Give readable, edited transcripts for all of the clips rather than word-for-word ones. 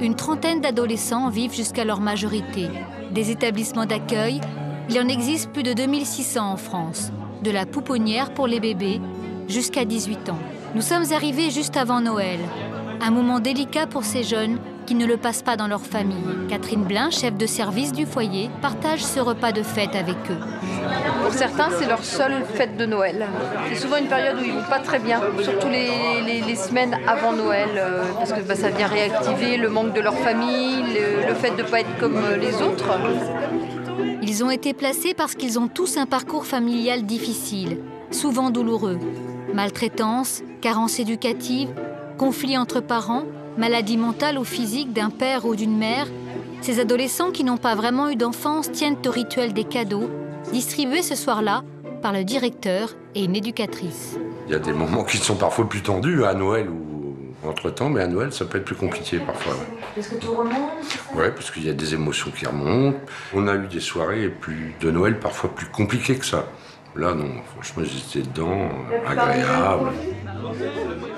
Une trentaine d'adolescents vivent jusqu'à leur majorité. Des établissements d'accueil, il en existe plus de 2600 en France. De la pouponnière pour les bébés jusqu'à 18 ans. Nous sommes arrivés juste avant Noël. Un moment délicat pour ces jeunes qui ne le passent pas dans leur famille. Catherine Blin, chef de service du foyer, partage ce repas de fête avec eux. Pour certains, c'est leur seule fête de Noël. C'est souvent une période où ils ne vont pas très bien, surtout les semaines avant Noël, parce que ça vient réactiver le manque de leur famille, le fait de ne pas être comme les autres. Ils ont été placés parce qu'ils ont tous un parcours familial difficile, souvent douloureux. Maltraitance, carence éducative, conflits entre parents, maladie mentale ou physique d'un père ou d'une mère, ces adolescents qui n'ont pas vraiment eu d'enfance tiennent au rituel des cadeaux, distribués ce soir-là par le directeur et une éducatrice. Il y a des moments qui sont parfois plus tendus à Noël ou entre-temps, mais à Noël, ça peut être plus compliqué parfois. Est-ce que tout remonte? Oui, parce qu'il y a des émotions qui remontent. On a eu des soirées de Noël parfois plus compliquées que ça. Là, non, franchement, j'étais dedans, agréable.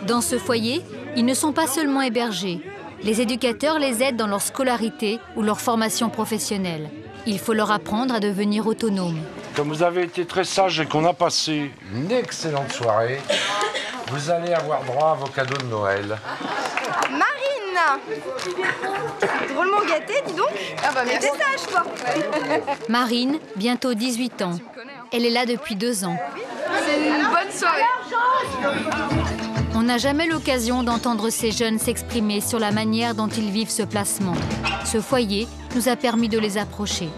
Dans ce foyer, ils ne sont pas seulement hébergés. Les éducateurs les aident dans leur scolarité ou leur formation professionnelle. Il faut leur apprendre à devenir autonomes. Comme vous avez été très sage et qu'on a passé une excellente soirée, vous allez avoir droit à vos cadeaux de Noël. Marine! Drôlement gâtée, dis donc. Ah bah mais t'es sage, toi. Marine, bientôt 18 ans. Elle est là depuis 2 ans. C'est une bonne soirée. On n'a jamais l'occasion d'entendre ces jeunes s'exprimer sur la manière dont ils vivent ce placement. Ce foyer nous a permis de les approcher.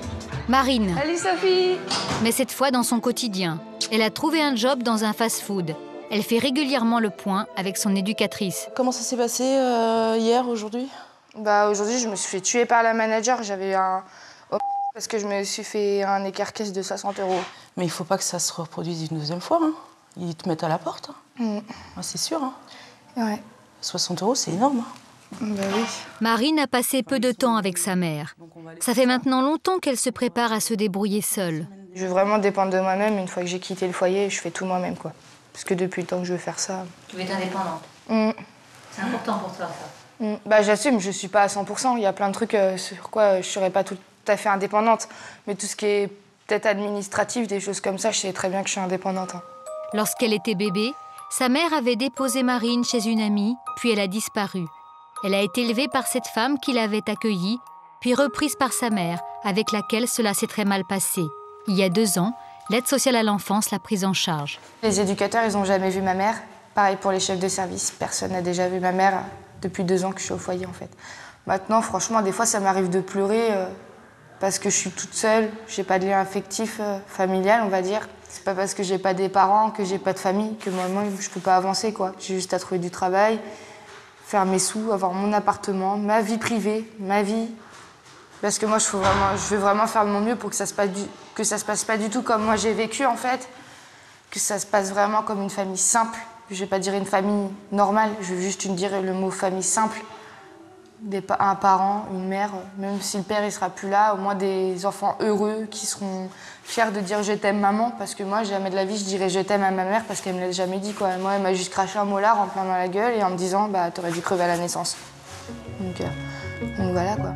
Marine. Salut Sophie. Mais cette fois dans son quotidien. Elle a trouvé un job dans un fast-food. Elle fait régulièrement le point avec son éducatrice. Comment ça s'est passé hier, aujourd'hui? Aujourd'hui, je me suis fait tuer par la manager. J'avais un... parce que je me suis fait un écart-caisse de 60 €. Mais il faut pas que ça se reproduise une deuxième fois. Hein. Ils te mettent à la porte. Hein. C'est sûr. Hein. Ouais. 60 €, c'est énorme. Hein. Oui. Marine a passé peu de temps avec sa mère. Ça fait maintenant longtemps qu'elle se prépare à se débrouiller seule. Je veux vraiment dépendre de moi-même. Une fois que j'ai quitté le foyer, je fais tout moi-même, quoi. Parce que depuis le temps que je veux faire ça... Tu veux être indépendante. C'est important pour toi, ça. J'assume, je suis pas à 100%. Il y a plein de trucs sur quoi je serais pas tout à fait indépendante. Mais tout ce qui est peut-être administratif, des choses comme ça, je sais très bien que je suis indépendante. Hein. Lorsqu'elle était bébé, sa mère avait déposé Marine chez une amie, puis elle a disparu. Elle a été élevée par cette femme qui l'avait accueillie, puis reprise par sa mère, avec laquelle cela s'est très mal passé. Il y a 2 ans, l'aide sociale à l'enfance l'a prise en charge. Les éducateurs, ils n'ont jamais vu ma mère. Pareil pour les chefs de service. Personne n'a déjà vu ma mère depuis 2 ans que je suis au foyer, en fait. Maintenant, franchement, des fois, ça m'arrive de pleurer parce que je suis toute seule. J'ai pas de lien affectif, familial, on va dire. C'est pas parce que j'ai pas des parents, que j'ai pas de famille, que moi, je peux pas avancer, quoi. J'ai juste à trouver du travail, faire mes sous, avoir mon appartement, ma vie privée, ma vie. Parce que moi, je veux vraiment faire de mon mieux pour que ça se passe pas du tout comme moi j'ai vécu, en fait. Que ça se passe vraiment comme une famille simple. Je vais pas dire une famille normale, je veux juste dire le mot famille simple. Un parent, une mère, même si le père il sera plus là, au moins des enfants heureux qui seront fiers de dire je t'aime maman, parce que moi jamais de la vie je dirais je t'aime à ma mère parce qu'elle me l'a jamais dit, quoi. Moi elle m'a juste craché un molar en plein dans la gueule et en me disant t'aurais dû crever à la naissance. Donc voilà, quoi.